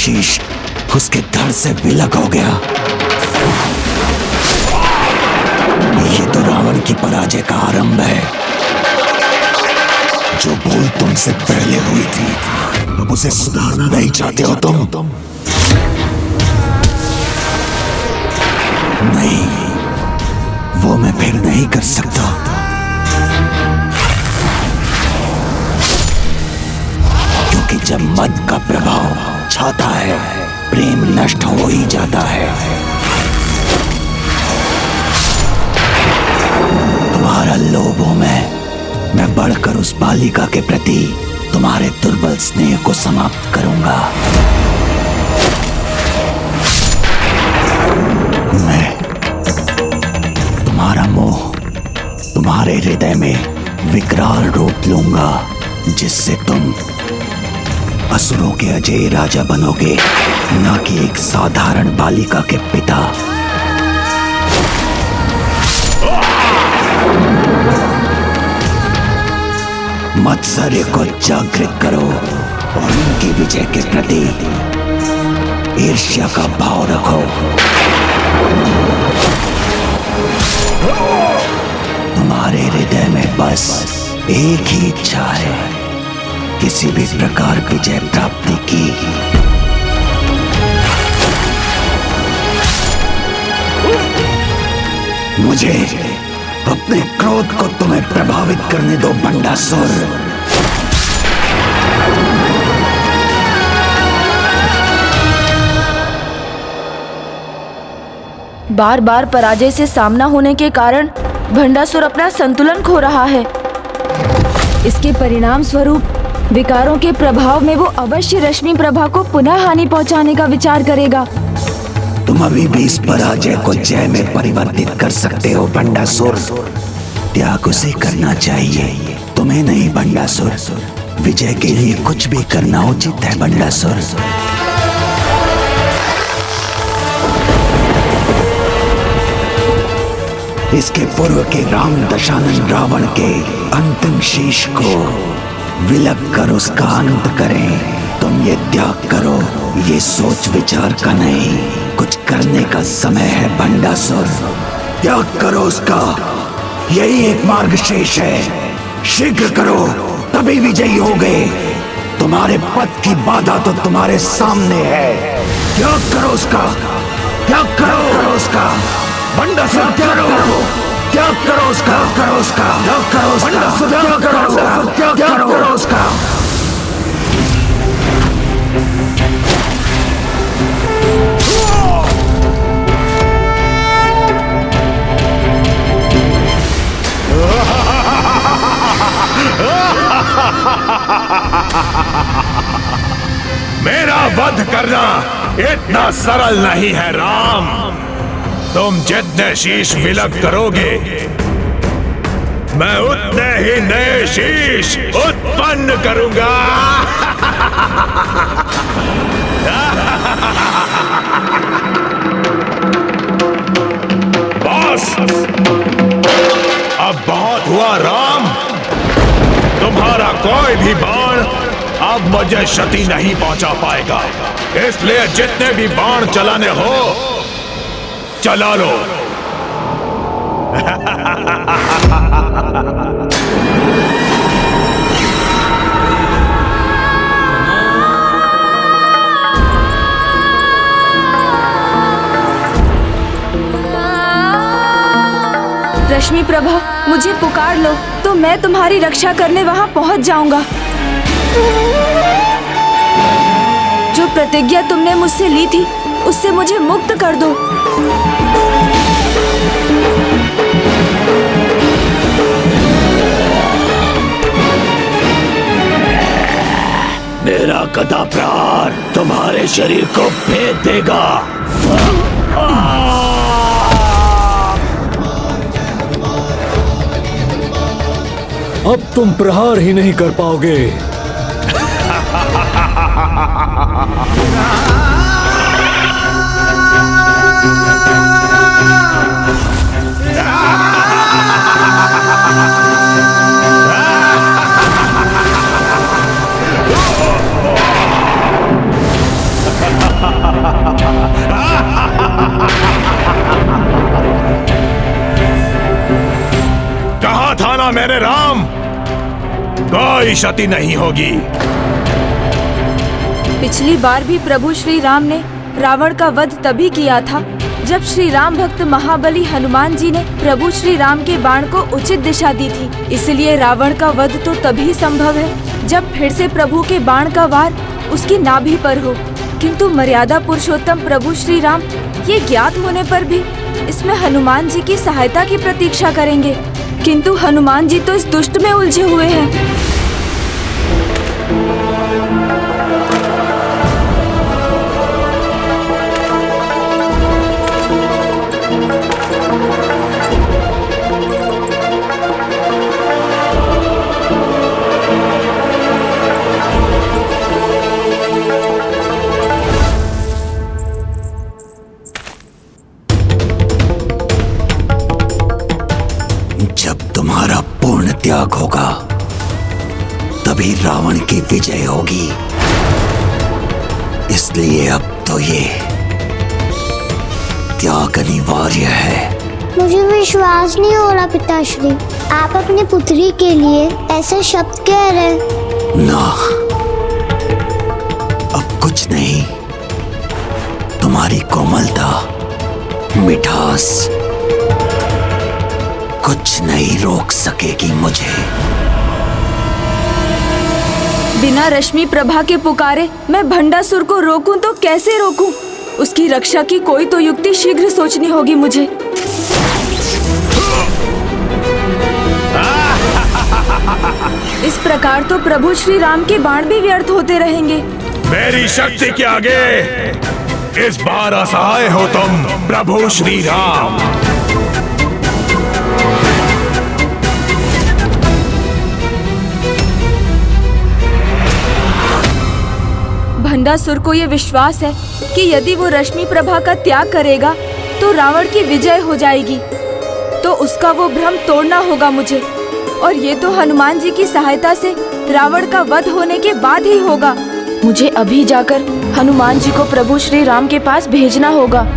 शीश उसके धड़ से विलग हो गया। ये तो रावण की पराजय का आरंभ है। जो भूल तुमसे पहले हुई थी, अब उसे सुधारना नहीं चाहते हो तुम? नहीं, वो मैं फिर नहीं कर सकता। क्योंकि जब मद का प्रभाव छाता है, प्रेम नष्ट हो ही जाता है। तुम्हारा लोभों में मैं बढ़कर उस बालिका के प्रति तुम्हारे दुर्बल स्नेह को समाप्त करूंगा। मैं तुम्हारा मोह तुम्हारे हृदय में विकराल रूप लूंगा, जिससे तुम असुरों के अजय राजा बनोगे, न कि एक साधारण बालिका के पिता। मत्सर्य को जागृत करो और उनकी विजय के प्रति ईर्ष्या का भाव रखो। तुम्हारे हृदय में बस एक ही इच्छा है, किसी भी प्रकार विजय प्राप्ति की। मुझे अपने क्रोध को तुम्हें प्रभावित करने दो बंडासुर। बार बार पराजय से सामना होने के कारण भंडासुर अपना संतुलन खो रहा है। इसके परिणाम स्वरूप विकारों के प्रभाव में वो अवश्य रश्मि प्रभा को पुनः हानि पहुंचाने का विचार करेगा। तुम अभी भी इस पराजय को जय में परिवर्तित कर सकते हो बंडासुर। त्याग उसे करना चाहिए, तुम्हें नहीं बंडासुर। विजय के लिए कुछ भी करना उचित है बंडासुर। इसके पूर्व के राम दशानन रावण के अंतिम शीश को विलग कर उसका अंत करें। तुम ये त्याग करो, ये सोच विचार का नहीं, कुछ करने का समय है बंडासुर। त्याग करो उसका, यही एक मार्ग शेष है। शीघ्र करो, तभी विजयी होगे। तुम्हारे पथ की बाधा तो तुम्हारे सामने है। त्याग करो उसका, त्याग करो उसका बंडासुर, त्याग करो, त्याग करो उसका, करो उसका, त्याग करो उसका, त्याग करो उसका, त्याग करो उसका। मेरा वध करना इतना सरल नहीं है राम। तुम जितने शीश विलग करोगे, मैं उतने ही नए शीश उत्पन्न करूंगा। बस, अब बहुत हुआ राम। तुम्हारा कोई भी बाण अब मुझे क्षति नहीं पहुंचा पाएगा, इसलिए जितने भी बाण चलाने हो चला लो। रश्मि प्रभा, मुझे पुकार लो तो मैं तुम्हारी रक्षा करने वहां पहुंच जाऊंगा। जो प्रतिज्ञा तुमने मुझसे ली थी, उससे मुझे मुक्त कर दो। मेरा गदा प्रहार तुम्हारे शरीर को भेद देगा। अब तुम प्रहार ही नहीं कर पाओगे। मेरे राम, कोई क्षति नहीं होगी। पिछली बार भी प्रभु श्री राम ने रावण का वध तभी किया था जब श्री राम भक्त महाबली हनुमान जी ने प्रभु श्री राम के बाण को उचित दिशा दी थी। इसलिए रावण का वध तो तभी संभव है जब फिर से प्रभु के बाण का वार उसकी नाभि पर हो। किंतु मर्यादा पुरुषोत्तम प्रभु श्री राम ये ज्ञात होने पर भी इसमें हनुमान जी की सहायता की प्रतीक्षा करेंगे। किंतु हनुमान जी तो इस दुष्ट में उलझे हुए हैं। जब तुम्हारा पूर्ण त्याग होगा तभी रावण की विजय होगी। इसलिए अब तो ये त्याग अनिवार्य है। मुझे विश्वास नहीं हो रहा पिताश्री, आप अपनी पुत्री के लिए ऐसे शब्द कह रहे। ना, अब कुछ नहीं। तुम्हारी कोमलता, मिठास कुछ नहीं रोक सकेगी मुझे। बिना रश्मि प्रभा के पुकारे मैं भंडासुर को रोकूं तो कैसे रोकूं? उसकी रक्षा की कोई तो युक्ति शीघ्र सोचनी होगी मुझे। इस प्रकार तो प्रभु श्री राम के बाण भी व्यर्थ होते रहेंगे। मेरी शक्ति के आगे इस बार असहाय हो तुम प्रभु श्री राम। भंडासुर को ये विश्वास है कि यदि वो रश्मि प्रभा का त्याग करेगा तो रावण की विजय हो जाएगी। तो उसका वो भ्रम तोड़ना होगा मुझे, और ये तो हनुमान जी की सहायता से रावण का वध होने के बाद ही होगा। मुझे अभी जाकर हनुमान जी को प्रभु श्री राम के पास भेजना होगा।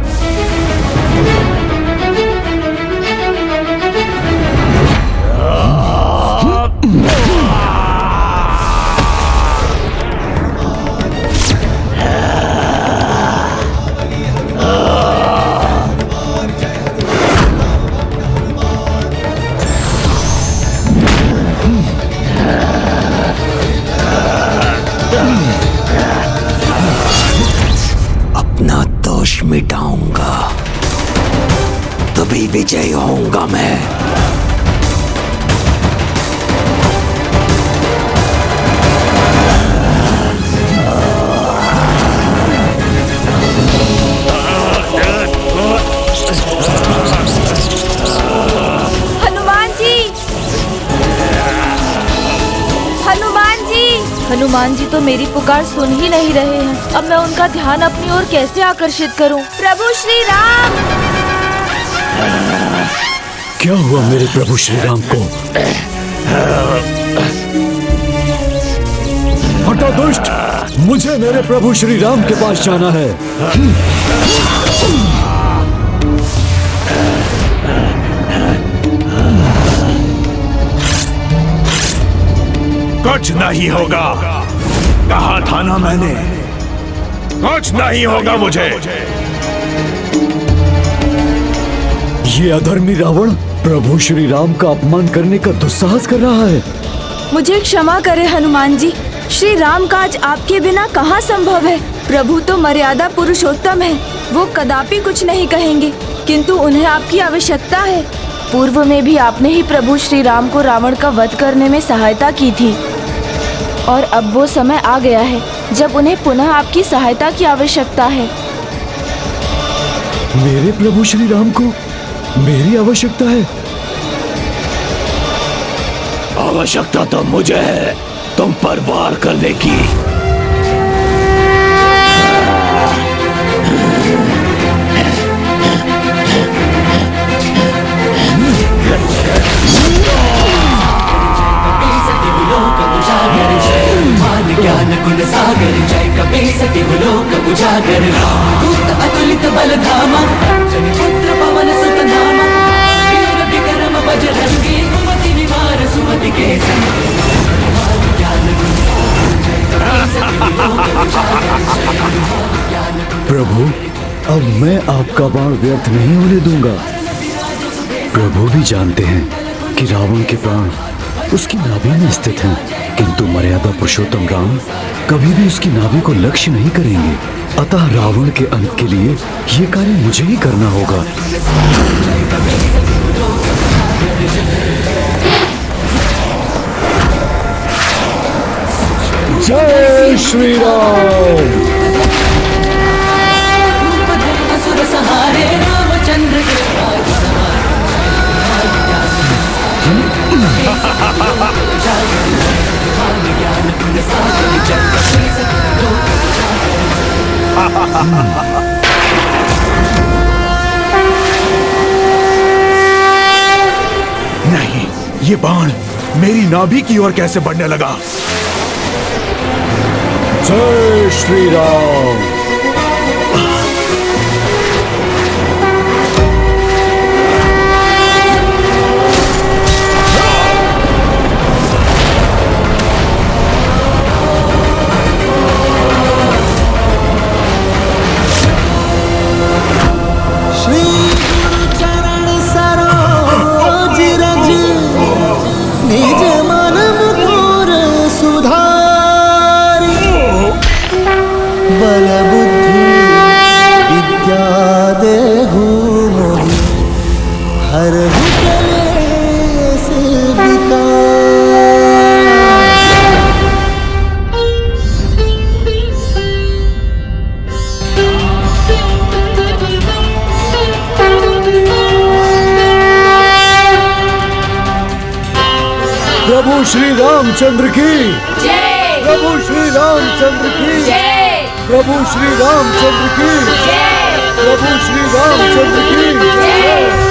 अपना दोष मिटाऊंगा तभी विजय होऊंगा मैं। हनुमान जी! हनुमान जी! हनुमान जी तो मेरी पुकार सुन ही नहीं रहे हैं। अब मैं उनका ध्यान अपनी ओर कैसे आकर्षित करूं? प्रभु श्री राम! क्या हुआ मेरे प्रभु श्री राम को? हटा दुष्ट, मुझे मेरे प्रभु श्री राम के पास जाना है। कुछ नहीं होगा, कहा था ना मैंने, कुछ नहीं होगा मुझे। ये अधर्मी रावण प्रभु श्री राम का अपमान करने का दुस्साहस कर रहा है। मुझे क्षमा करे हनुमान जी, श्री राम काज आपके बिना कहाँ संभव है। प्रभु तो मर्यादा पुरुषोत्तम है, वो कदापि कुछ नहीं कहेंगे, किंतु उन्हें आपकी आवश्यकता है। पूर्व में भी आपने ही प्रभु श्री राम को रावण का वध करने में सहायता की थी, और अब वो समय आ गया है जब उन्हें पुनः आपकी सहायता की आवश्यकता है। मेरे प्रभु श्री राम को मेरी आवश्यकता है? आवश्यकता तो मुझे है तुम पर वार करने की। ज्ञान गुण सागर जय कपि सति लोक उजागर दूत अतुलित बल धामा जनि पुत्र पवन सुत नामा वीर विक्रम बजरंगी कुमति निवार सुमति प्रभु, अब मैं आपका बाण व्यर्थ नहीं होने दूंगा। प्रभु भी जानते हैं कि रावण के प्राण उसकी नाभि में स्थित हैं, किंतु मर्यादा पुरुषोत्तम राम कभी भी उसकी नाभि को लक्ष्य नहीं करेंगे। अतः रावण के अंत के लिए ये कार्य मुझे ही करना होगा। जय श्री राम। असुर सहारे रामचंद्र के नहीं, ये बाण मेरी नाभि की ओर कैसे बढ़ने लगा? जय श्री राम। निज मन मुकुर सुधारी, बल बुद्धि विद्या देहु मोहि, हरहु कलेश विकार। प्रभु श्री रामचंद्र की जय। प्रभु श्री रामचंद्र की जय। प्रभु श्री रामचंद्र की जय। प्रभु श्री रामचंद्र की जय।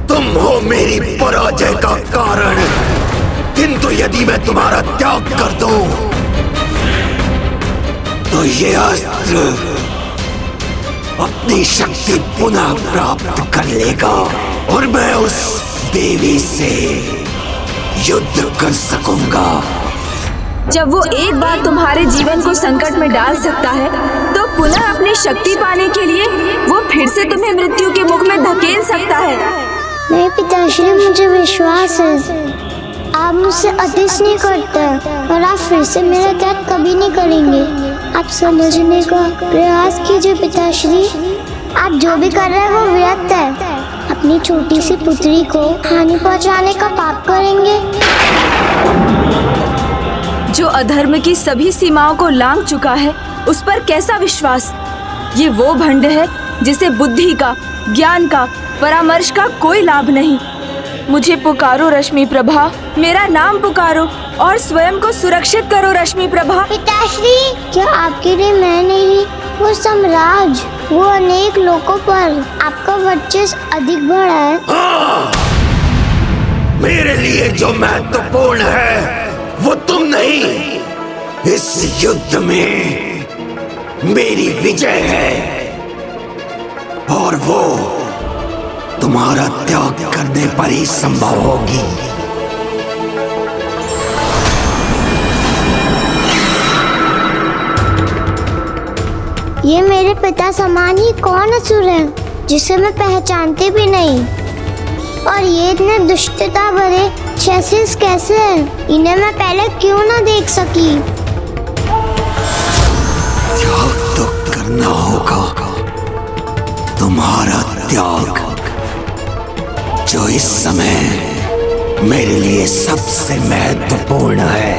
तुम हो मेरी पराजय का कारण, किंतु यदि मैं तुम्हारा त्याग कर दूं, तो ये अस्त्र अपनी शक्ति पुनः प्राप्त कर लेगा और मैं उस देवी से युद्ध कर सकूंगा। जब वो एक बार तुम्हारे जीवन को संकट में डाल सकता है, तो पुनः अपनी शक्ति पाने के लिए वो फिर से तुम्हें मृत्यु के मुख में धकेल सकता है। नहीं पिताश्री, मुझे विश्वास है आप मुझसे अतिश नहीं करते और आप फिर से मेरा त्याग कभी नहीं करेंगे। आप समझने का प्रयास कीजिए पिताश्री, आप जो भी कर रहे हैं वो व्यर्थ है। अपनी छोटी सी पुत्री को हानि पहुंचाने का पाप करेंगे। जो अधर्म की सभी सीमाओं को लांघ चुका है, उस पर कैसा विश्वास? ये वो भंड है जिसे बुद्धि का, ज्ञान का, परामर्श का कोई लाभ नहीं। मुझे पुकारो रश्मि प्रभा, मेरा नाम पुकारो और स्वयं को सुरक्षित करो रश्मि प्रभा। पिताश्री, क्या आपके लिए मैं नहीं, वो साम्राज्य, वो अनेक लोगों पर आपका वर्चस्व अधिक बड़ा है। हाँ, मेरे लिए जो महत्वपूर्ण है वो तुम नहीं, इस युद्ध में मेरी विजय है और वो तुम्हारा त्याग करने पर ही संभव होगी। ये मेरे पिता समान ही कौन असुर है जिसे मैं पहचानती भी नहीं, और ये इतने दुष्टता भरे चेसिस कैसे हैं? इन्हें मैं पहले क्यों ना देख सकी? त्याग तो करना होगा, तुम्हारा त्याग जो इस समय मेरे लिए सबसे महत्वपूर्ण है।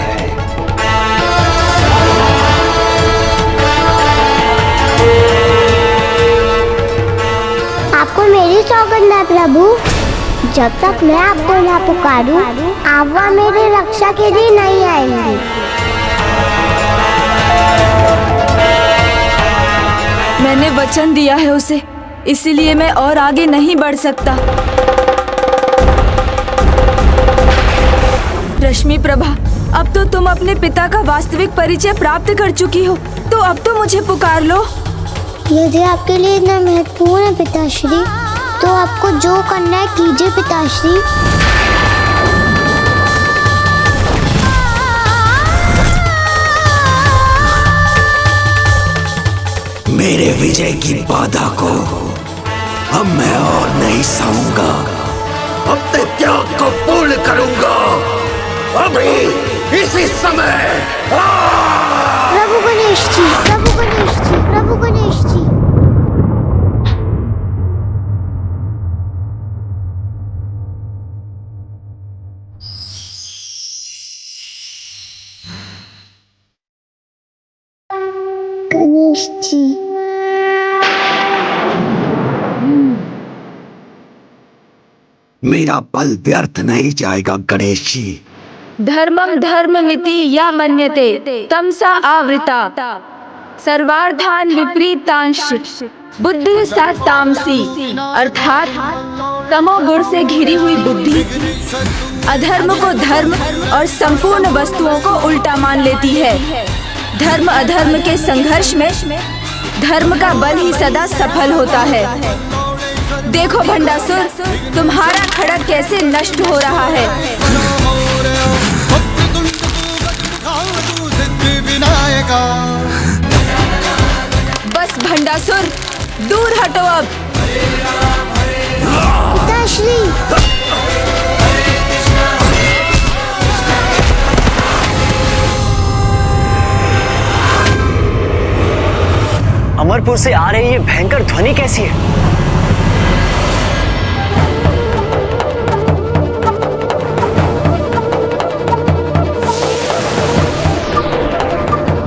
आपको मेरी सौगंध है प्रभु, जब तक मैं आपको ना पुकारूं, आप वहाँ मेरी रक्षा के लिए नहीं आएंगी। मैंने वचन दिया है उसे, इसीलिए मैं और आगे नहीं बढ़ सकता। रश्मि प्रभा, अब तो तुम अपने पिता का वास्तविक परिचय प्राप्त कर चुकी हो, तो अब तो मुझे पुकार लो। यदि आपके लिए इतना महत्वपूर्ण है पिताश्री, तो आपको जो करना है कीजिए पिताश्री। मेरे विजय की बाधा को अब मैं और नहीं सहूंगा। अपने त्याग को पूर्ण करूंगा अभी इसी समय। प्रभु गणेश जी, प्रभु गणेश जी, प्रभु गणेश जी। गणेश जी, मेरा बल व्यर्थ नहीं जाएगा गणेश जी। धर्मम धर्ममिति या मन्यते तमसा आवृता सर्वार्थान विपरीतांश बुद्धि सा तामसी, अर्थात तमोगुण से घिरी हुई बुद्धि अधर्म को धर्म और संपूर्ण वस्तुओं को उल्टा मान लेती है। धर्म अधर्म के संघर्ष में धर्म का बल ही सदा सफल होता है। देखो भंडासुर, तुम्हारा खड़ग कैसे नष्ट हो रहा है। बस भंडासुर, दूर हटो अब। पिताश्री, अमरपुर से आ रही ये भयंकर ध्वनि कैसी है?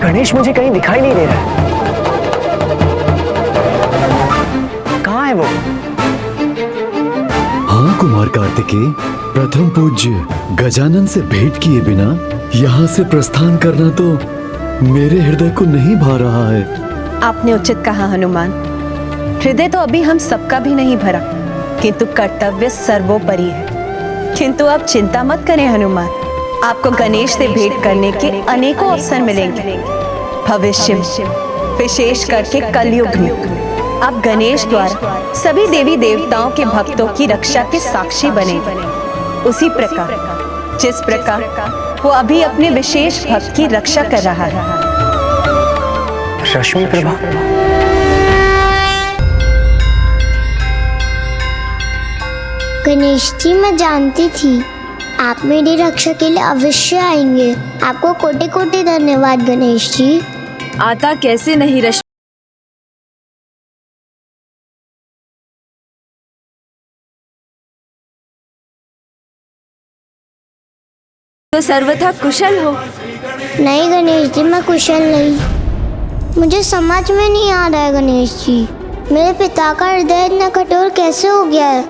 गणेश मुझे कहीं दिखाई नहीं दे रहा है। कहाँ है वो? हाँ कुमार कार्तिकेय, प्रथम पूज्य गजानन से भेंट किए बिना यहाँ से प्रस्थान करना तो मेरे हृदय को नहीं भा रहा है। आपने उचित कहा हनुमान। हृदय तो अभी हम सबका भी नहीं भरा, किंतु कर्तव्य सर्वोपरि है। किंतु आप चिंता मत करें हनुमान, आपको गणेश से भेंट करने के अनेकों अवसर मिलेंगे। भविष्य में, विशेष करके कलयुग में, आप गणेश द्वारा सभी देवी देवताओं के भक्तों की रक्षा के साक्षी बने। उसी प्रकार जिस प्रकार वो अभी अपने विशेष भक्त की रक्षा कर रहा है। रश्मि प्रभा, गणेश जी, मैं जानती थी आप मेरी रक्षा के लिए अवश्य आएंगे। आपको कोटि कोटि धन्यवाद गणेश जी। आता कैसे नहीं रश्मि। तो सर्वथा कुशल हो। नहीं गणेश जी, मैं कुशल नहीं। मुझे समझ में नहीं आ रहा है गणेश जी, मेरे पिता का हृदय इतना कठोर कैसे हो गया है,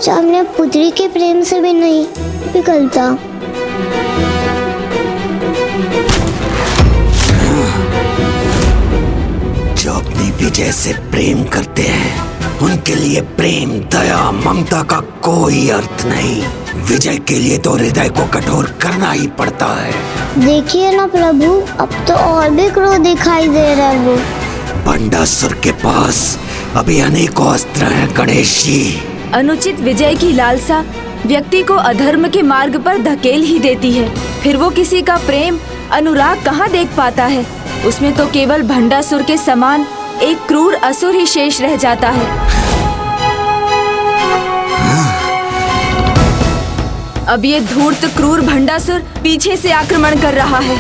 जो अपने पुत्री के प्रेम से भी नहीं पिघलता। जो अपनी विजय से प्रेम करते हैं उनके लिए प्रेम, दया, ममता का कोई अर्थ नहीं। विजय के लिए तो हृदय को कठोर करना ही पड़ता है। देखिए ना प्रभु, अब तो और भी क्रोध दिखाई दे रहा है। वो भंडासुर के पास अभी अनेकों अस्त्र हैं गणेश जी। अनुचित विजय की लालसा व्यक्ति को अधर्म के मार्ग पर धकेल ही देती है। फिर वो किसी का प्रेम, अनुराग कहाँ देख पाता है। उसमें तो केवल भंडासुर के समान एक क्रूर असुर ही शेष रह जाता है। अब ये धूर्त क्रूर भंडासुर पीछे से आक्रमण कर रहा है।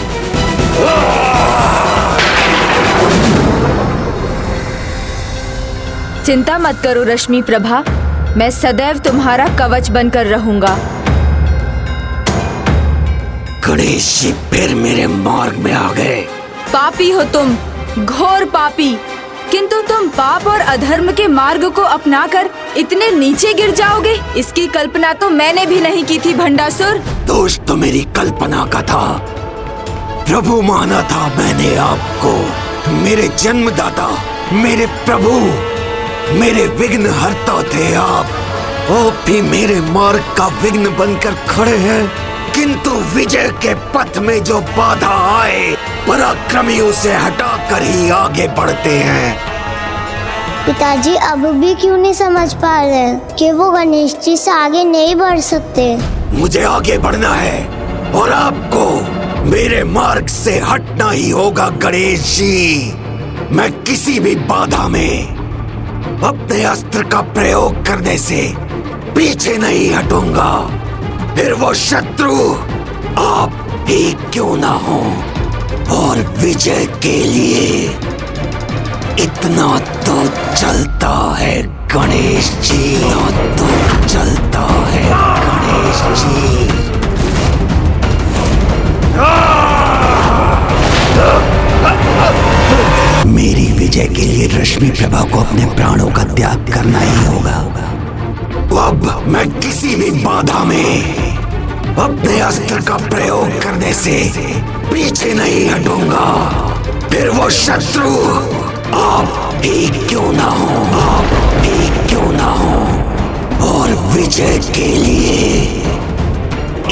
चिंता मत करो रश्मि प्रभा, मैं सदैव तुम्हारा कवच बनकर रहूंगा। गणेश जी फिर मेरे मार्ग में आ गए। पापी हो तुम, घोर पापी, किंतु तुम पाप और अधर्म के मार्ग को अपनाकर इतने नीचे गिर जाओगे, इसकी कल्पना तो मैंने भी नहीं की थी भंडासुर। दोष तो मेरी कल्पना का था। प्रभु माना था मैंने आपको, मेरे जन्मदाता, मेरे प्रभु, मेरे विघ्न हरता थे आप। भी मेरे मार्ग का विघ्न बनकर खड़े हैं। किंतु विजय के पथ में जो बाधा आए, पराक्रमी उसे हटाकर ही आगे बढ़ते हैं। पिताजी अब भी क्यों नहीं समझ पा रहे कि वो गणेश जी से आगे नहीं बढ़ सकते? मुझे आगे बढ़ना है और आपको मेरे मार्ग से हटना ही होगा गणेश जी। मैं किसी भी बाधा में अपने अस्त्र का प्रयोग करने से पीछे नहीं हटूंगा, फिर वो शत्रु आप ही क्यों ना हो। और विजय के लिए इतना तो चलता है गणेश जी, इतना तो चलता है गणेश जी। मेरी विजय के लिए रश्मि प्रभा को अपने प्राणों का त्याग करना ही होगा। अब मैं किसी भी बाधा में अपने अस्त्र का प्रयोग करने से पीछे नहीं हटूंगा, फिर वो शत्रु आप ही क्यों ना हो, आप ही क्यों ना हो। और विजय के लिए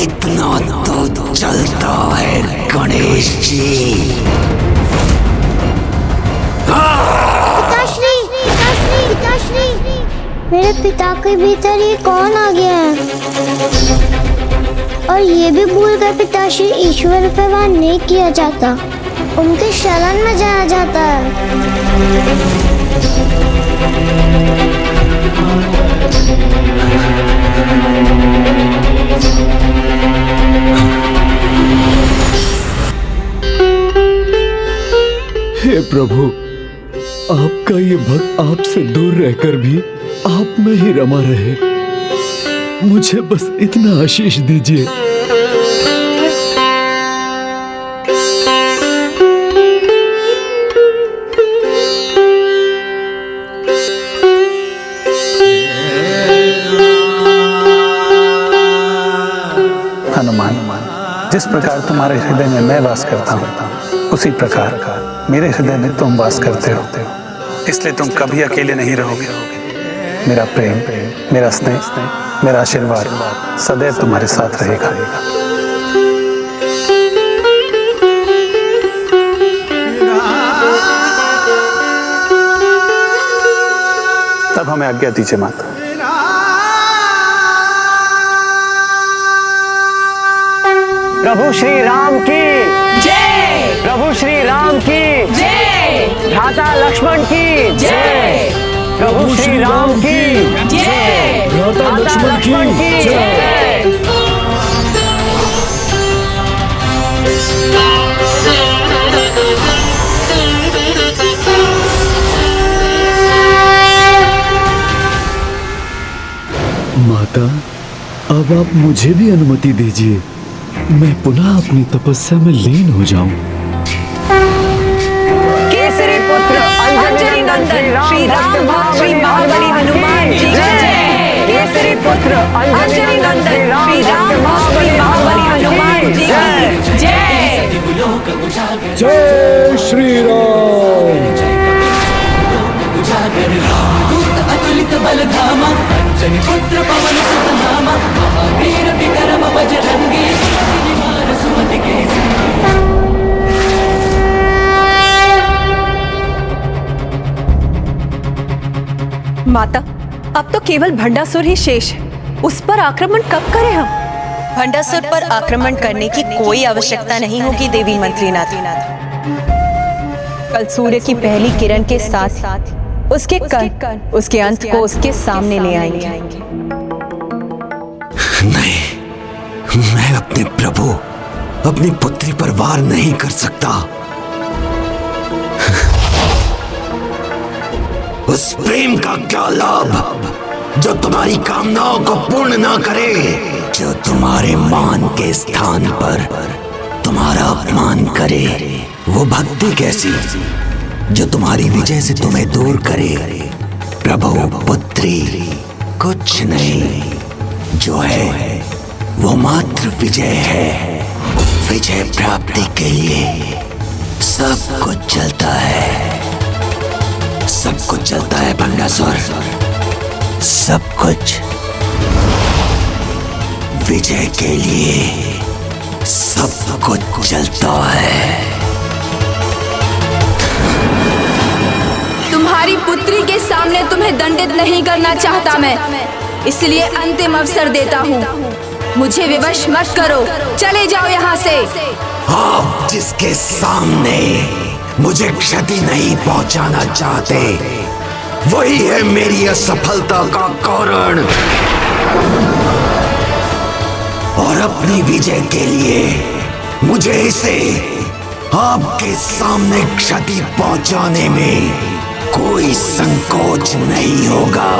इतना तो चलता है गणेश जी। पिताश्री, पिताश्री, पिताश्री, मेरे पिता के भीतर ये कौन आ गया है? और ये भी भूल गए पिताश्री, ईश्वर पे वार नहीं किया जाता, उनके शरण में जाया जाता है। हे प्रभु, आपका ये भक्त आपसे दूर रहकर भी आप में ही रमा रहे। मुझे बस इतना आशीष दीजिए। हनुमान, जिस प्रकार तुम्हारे हृदय में मैं वास करता हूँ, उसी प्रकार मेरे हृदय में तुम वास करते हो, इसलिए तुम कभी अकेले नहीं रहोगे। मेरा प्रेम, मेरा स्नेह, मेरा आशीर्वाद सदैव तुम्हारे साथ रहेगा। तब हमें आज्ञा दीजिए माता। प्रभु श्री राम की जय, प्रभु श्री राम की जय, भ्राता लक्ष्मण की जय, प्रभु श्री राम की जय, भ्राता लक्ष्मण की जय। माता, अब आप मुझे भी अनुमति दीजिए, मैं पुनः अपनी तपस्या में लीन हो जाऊं। केसरी पुत्र अंजनी नंदन श्री राम श्री महाबली हनुमान जी की जय। केसरी पुत्र अंजनी नंदन श्री राम श्री महाबली हनुमान जी की जय। जय श्री राम। अतुलित बल धामा, अंजनी पुत्र पवन सुत नामा, महावीर विक्रम बजरंगी, कुमार सुमति केसरी। माता, अब तो केवल भंडासुर ही शेष है, उस पर आक्रमण कब करें हम? भंडासुर पर आक्रमण करने की कोई आवश्यकता नहीं होगी देवी मंत्रीनाथ। कल सूर्य की पहली किरण के साथ उसके कण उसके अंत को उसके सामने ले आएंगे। नहीं, मैं अपने प्रभु, अपनी पुत्री पर वार नहीं कर सकता। उस प्रेम का क्या लाभ जो तुम्हारी कामनाओं को पूर्ण ना करे, जो तुम्हारे मान के स्थान पर तुम्हारा अपमान करे। वो भक्ति कैसी जो तुम्हारी विजय से तुम्हें दूर करे। प्रभु पुत्री कुछ नहीं, जो है वो मात्र विजय है। विजय प्राप्ति के लिए सब कुछ चलता है, सब कुछ चलता है भंडासुर, सब कुछ विजय के लिए सब कुछ चलता है। तुम्हारी पुत्री के सामने तुम्हें दंडित नहीं करना चाहता मैं, इसलिए अंतिम अवसर देता हूँ। मुझे विवश मत करो, चले जाओ यहाँ से। आप जिसके सामने मुझे क्षति नहीं पहुंचाना चाहते, वही है मेरी असफलता का कारण। और अपनी विजय के लिए मुझे इसे आपके सामने क्षति पहुंचाने में कोई संकोच नहीं होगा।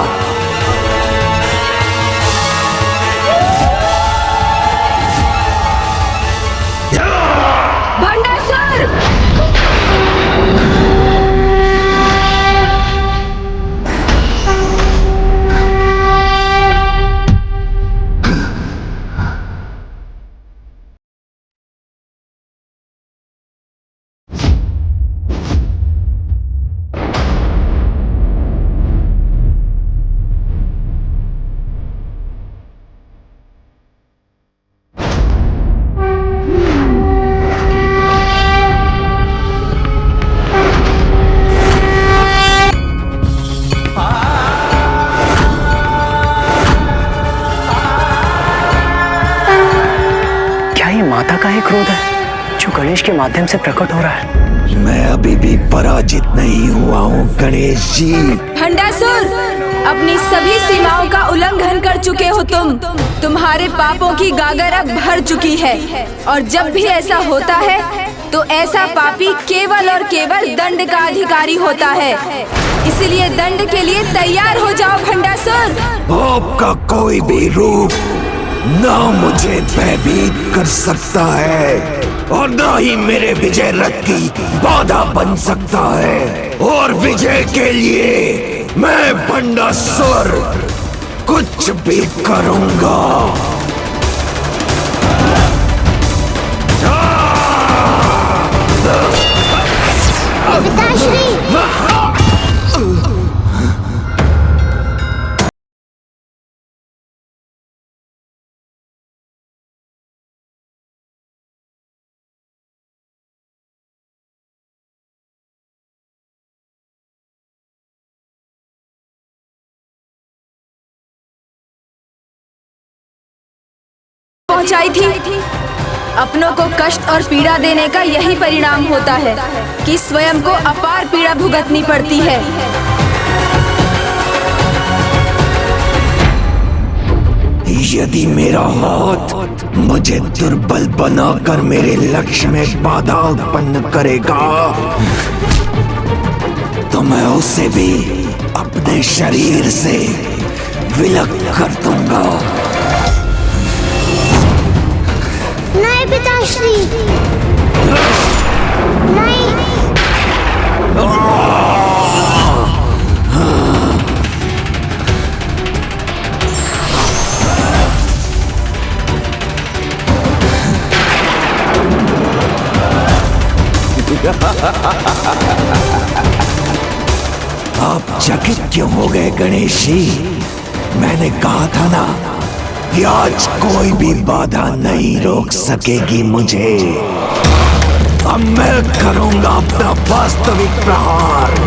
माता का ही क्रोध है जो गणेश के माध्यम से प्रकट हो रहा है। मैं अभी भी पराजित नहीं हुआ हूँ गणेश जी। भंडासुर, अपनी सभी सीमाओं का उल्लंघन कर चुके हो तुम। तुम्हारे पापों की गागर अब भर चुकी है, और जब भी ऐसा होता है तो ऐसा पापी केवल और केवल दंड का अधिकारी होता है। इसलिए दंड के लिए तैयार हो जाओ भंडासुर। आपका कोई भी रूप ना मुझे भयभीत कर सकता है, और ना ही मेरे विजय रथ की बाधा बन सकता है। और विजय के लिए मैं भंडासुर कुछ भी करूंगा। पिताश्री, पहुंचाई थी। अपनों को कष्ट और पीड़ा देने का यही परिणाम होता है कि स्वयं को अपार पीड़ा भुगतनी पड़ती है। यदि मेरा हाथ मुझे दुर्बल बनाकर मेरे लक्ष्य में बाधा उत्पन्न करेगा, तो मैं उसे भी अपने शरीर से विलग कर दूंगा। नहीं पिताश्री, नहीं। आप चकित क्यों हो गए गणेश जी? मैंने कहा था ना कि आज कोई भी बाधा नहीं रोक सकेगी मुझे। अब मैं करूंगा अपना वास्तविक प्रहार।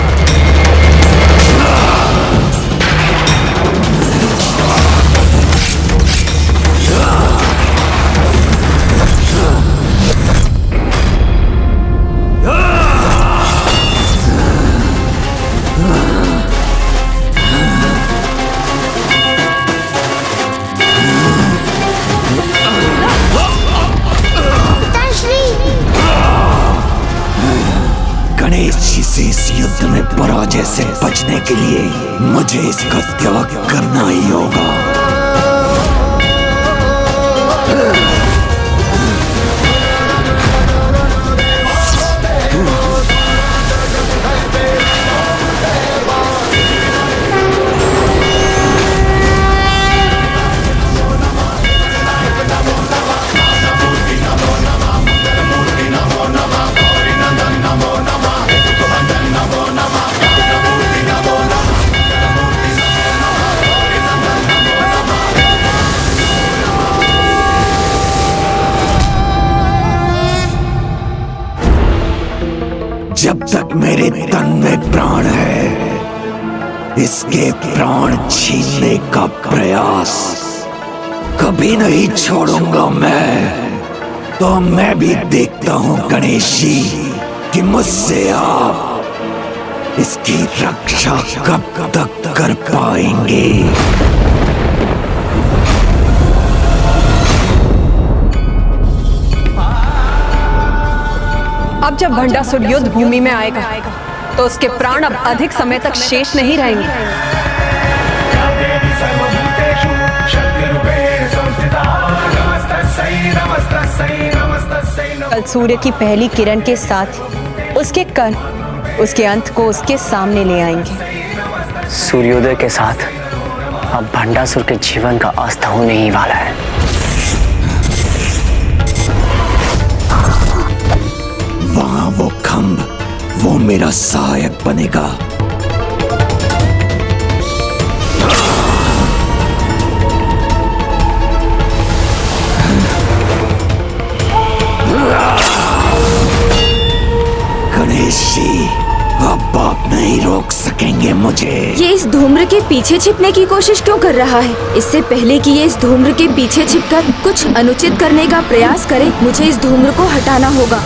गणेश जी से इस युद्ध में पराजय से बचने के लिए मुझे इसका त्याग करना ही होगा। जब तक मेरे तन में प्राण है, इसके प्राण छीनने का प्रयास कभी नहीं छोड़ूंगा मैं। तो मैं भी देखता हूं गणेश जी कि मुझसे आप इसकी रक्षा कब तक कर पाएंगे। अब जब भंडासुर युद्ध भूमि में आएगा तो उसके प्राण अब अधिक समय तक शेष नहीं रहेंगे। कल सूर्य की पहली किरण के साथ उसके कण उसके अंत को उसके सामने ले आएंगे। सूर्योदय के साथ अब भंडासुर के जीवन का अस्त होने ही वाला है। वहां वो खंभ, वो मेरा सहायक बनेगा। गणेश जी, अब आप नहीं रोक सकेंगे मुझे। ये इस धूम्र के पीछे छिपने की कोशिश क्यों कर रहा है? इससे पहले कि ये इस धूम्र के पीछे छिपकर कुछ अनुचित करने का प्रयास करे, मुझे इस धूम्र को हटाना होगा।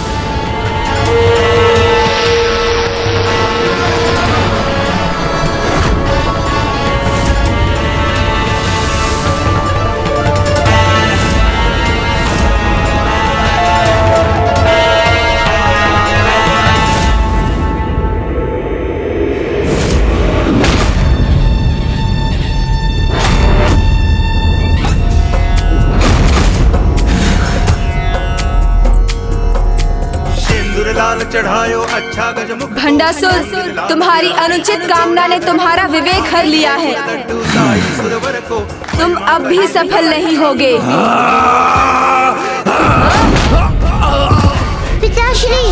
भंडासुर, तुम्हारी अनुचित कामना ने तुम्हारा विवेक हर लिया है। तुम अब भी सफल नहीं होगे। पिताश्री,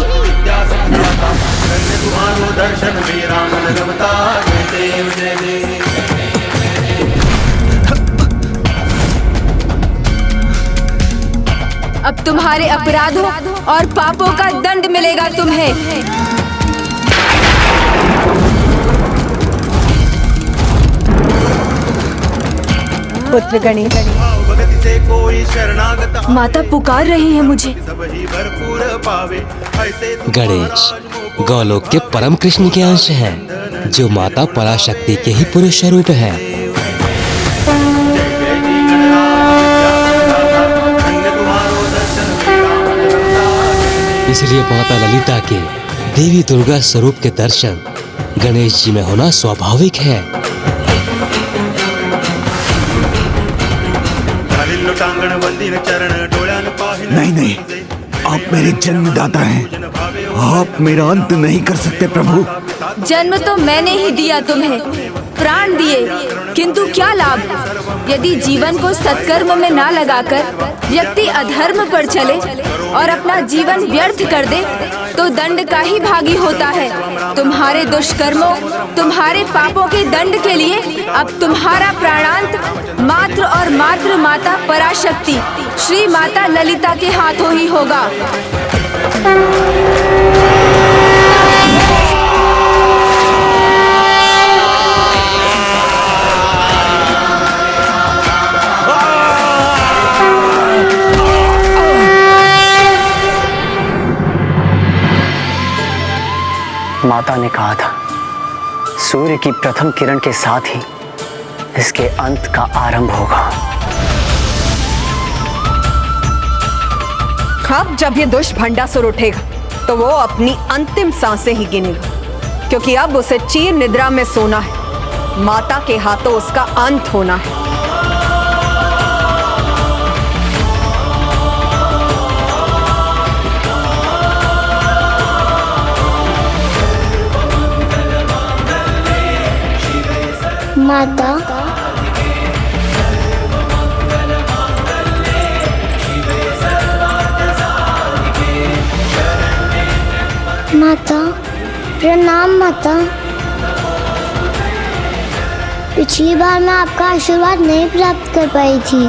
अब तुम्हारे अपराधों और पापों का दंड मिलेगा तुम्हें। पुत्र गणेश, माता पुकार रही है मुझे। गणेश गौलोक के परम कृष्ण के अंश हैं, जो माता पराशक्ति के ही पुरुष स्वरूप हैं। इसलिए माता ललिता के देवी दुर्गा स्वरूप के दर्शन गणेश जी में होना स्वाभाविक है। नहीं, आप मेरे जन्मदाता हैं। आप मेरा अंत नहीं कर सकते प्रभु। जन्म तो मैंने ही दिया तुम्हें, प्राण दिए, किंतु क्या लाभ यदि जीवन को सत्कर्म में ना लगाकर व्यक्ति अधर्म पर चले और अपना जीवन व्यर्थ कर दे, तो दंड का ही भागी होता है। तुम्हारे दुष्कर्मों, तुम्हारे पापों के दंड के लिए अब तुम्हारा प्राणांत मात्र और मात्र माता पराशक्ति श्री माता ललिता के हाथों ही होगा। माता ने कहा था, सूर्य की प्रथम किरण के साथ ही इसके अंत का आरंभ होगा। अब जब ये दुष्ट भंडासुर उठेगा तो वो अपनी अंतिम सांसें ही गिनेगा, क्योंकि अब उसे चीर निद्रा में सोना है। माता के हाथों उसका अंत होना है। माता, माता प्रणाम। माता, पिछली बार मैं आपका आशीर्वाद नहीं प्राप्त कर पाई थी।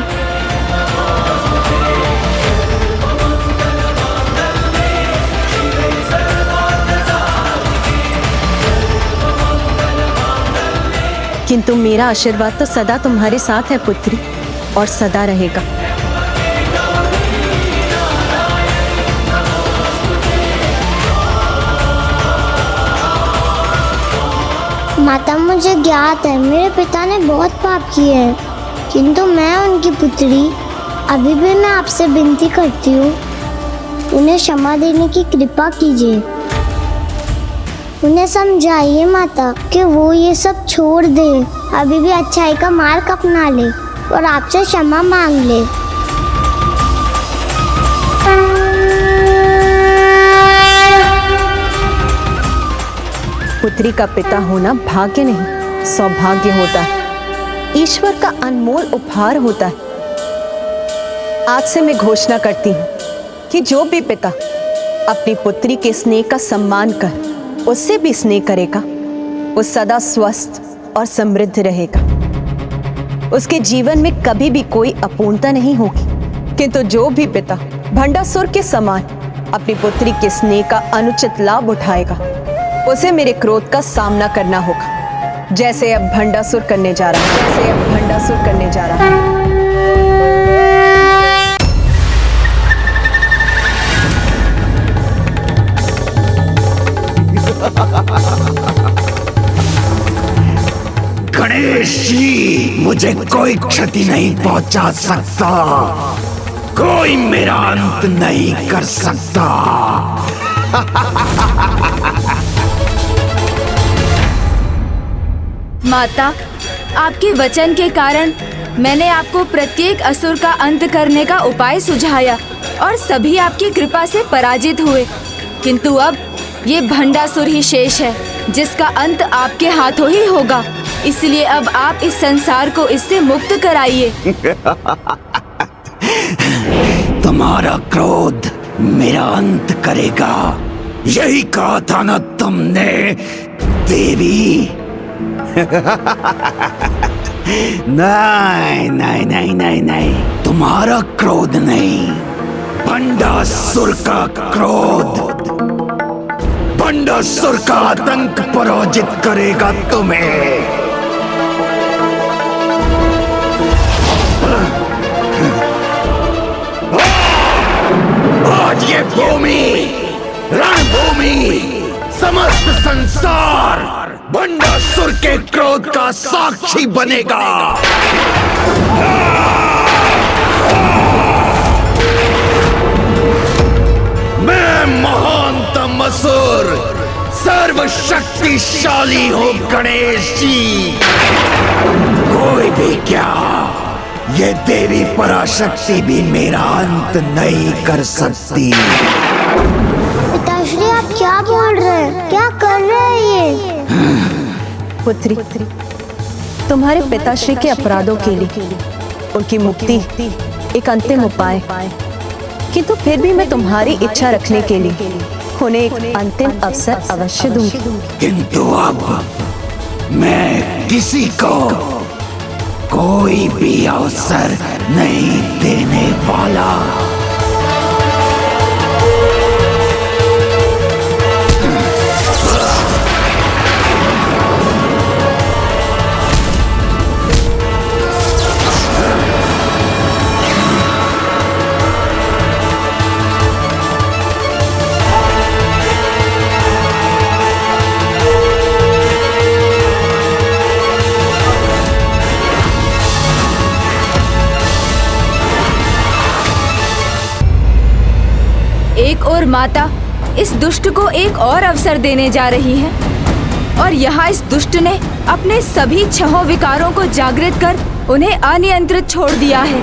किंतु मेरा आशीर्वाद तो सदा तुम्हारे साथ है पुत्री, और सदा रहेगा। माता, मुझे ज्ञात है मेरे पिता ने बहुत पाप किए हैं, किंतु मैं उनकी पुत्री अभी भी मैं आपसे विनती करती हूँ, उन्हें क्षमा देने की कृपा कीजिए। उन्हें समझाइए माता कि वो ये सब छोड़ दे, अभी भी अच्छाई का मार्ग अपना ले और आपसे क्षमा मांग ले। पुत्री का पिता होना भाग्य नहीं, सौभाग्य होता है, ईश्वर का अनमोल उपहार होता है। आज से मैं घोषणा करती हूँ कि जो भी पिता अपनी पुत्री के स्नेह का सम्मान कर उससे भी स्नेह करेगा, वो सदा स्वस्थ और समृद्ध रहेगा। उसके जीवन में कभी भी कोई अपूर्णता नहीं होगी। किंतु जो भी पिता भंडासुर के समान अपनी पुत्री के स्नेह का अनुचित लाभ उठाएगा, उसे मेरे क्रोध का सामना करना होगा, जैसे अब भंडासुर करने जा रहा है, जैसे अब भंडासुर करने जा रहा है। गणेश जी, मुझे कोई क्षति नहीं पहुंचा सकता, कोई मेरा अंत नहीं कर सकता। माता, आपके वचन के कारण मैंने आपको प्रत्येक असुर का अंत करने का उपाय सुझाया और सभी आपकी कृपा से पराजित हुए, किंतु अब ये भंडासुर ही शेष है जिसका अंत आपके हाथों ही होगा। इसलिए अब आप इस संसार को इससे मुक्त कराइए। तुम्हारा क्रोध मेरा अंत करेगा, यही कहा था ना तुमने देवी? नहीं नहीं नहीं नहीं नहीं, तुम्हारा क्रोध नहीं, भंडासुर का क्रोध, भंडासुर का आतंक पराजित करेगा तुम्हें। आज ये भूमि, रणभूमि, समस्त संसार भंडासुर के क्रोध का साक्षी बनेगा। मैं महानतम असुर, सर्वशक्तिशाली हूँ गणेश जी। कोई भी क्या, ये देवी पराशक्ति भी मेरा अंत नहीं कर सकती। पिताश्री, आप क्या बोल रहे हैं? क्या कर रहे हैं ये? पुत्री, तुम्हारे पिताश्री के अपराधों के लिए उनकी मुक्ति एक अंतिम उपाय, किंतु फिर भी मैं तुम्हारी इच्छा रखने के लिए उन्हें एक अंतिम अवसर अवश्य दूंगी। किंतु अब मैं किसी को कोई भी अवसर नहीं देने वाला। एक और माता इस दुष्ट को एक और अवसर देने जा रही है, और यहाँ इस दुष्ट ने अपने सभी 6 विकारों को जागृत कर उन्हें अनियंत्रित छोड़ दिया है।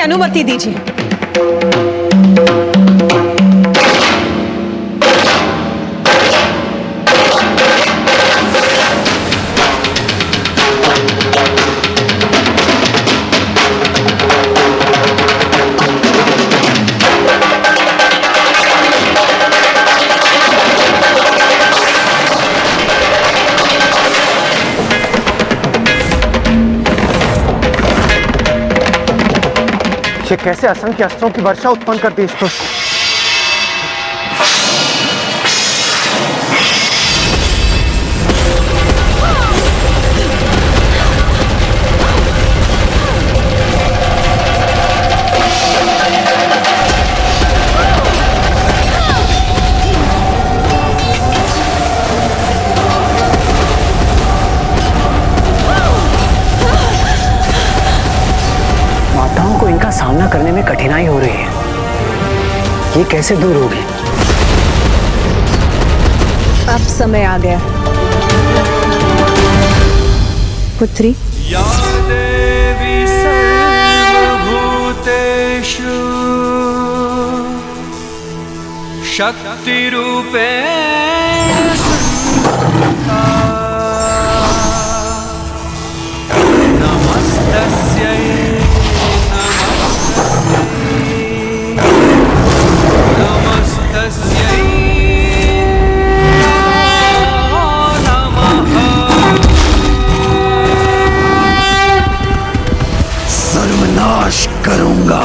अनुमति दीजिए। ये कैसे असंख्य अस्त्रों की वर्षा उत्पन्न कर दी इसको। सामना करने में कठिनाई हो रही है, ये कैसे दूर होगी? अब समय आ गया। पुत्री, या देवी सर्वभूतेषु शक्ति रूपेण संस्थिता नमस्तस्यै सर्वनाश करूंगा,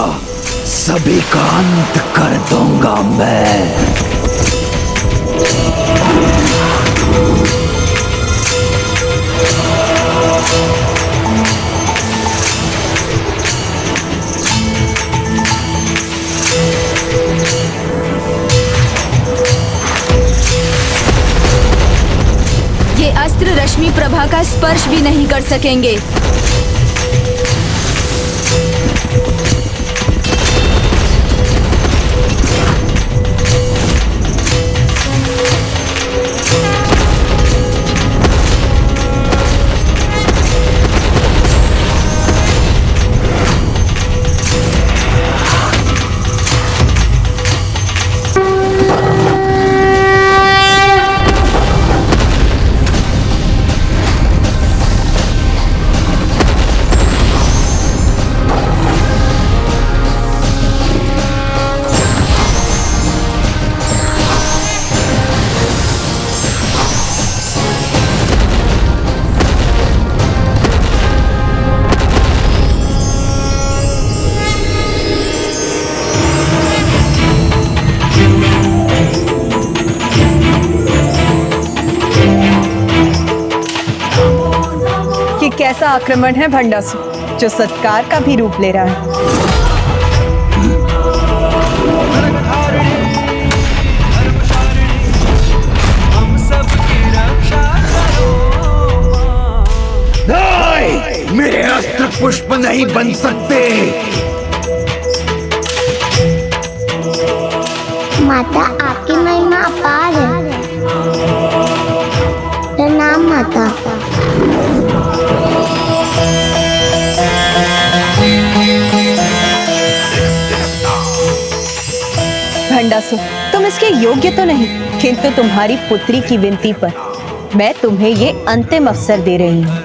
सभी का अंत कर दूंगा मैं। ये अस्त्र रश्मि प्रभा का स्पर्श भी नहीं कर सकेंगे। कैसा आक्रमण है भंडासुर, जो सत्कार का भी रूप ले रहा है। नहीं, मेरे अस्त्र पुष्प नहीं बन सकते। माता, आपकी महिमा अपार है। प्रणाम माता। भंडासुर, तुम इसके योग्य तो नहीं, किंतु तुम्हारी पुत्री की विनती पर मैं तुम्हें ये अंतिम अवसर दे रही हूँ।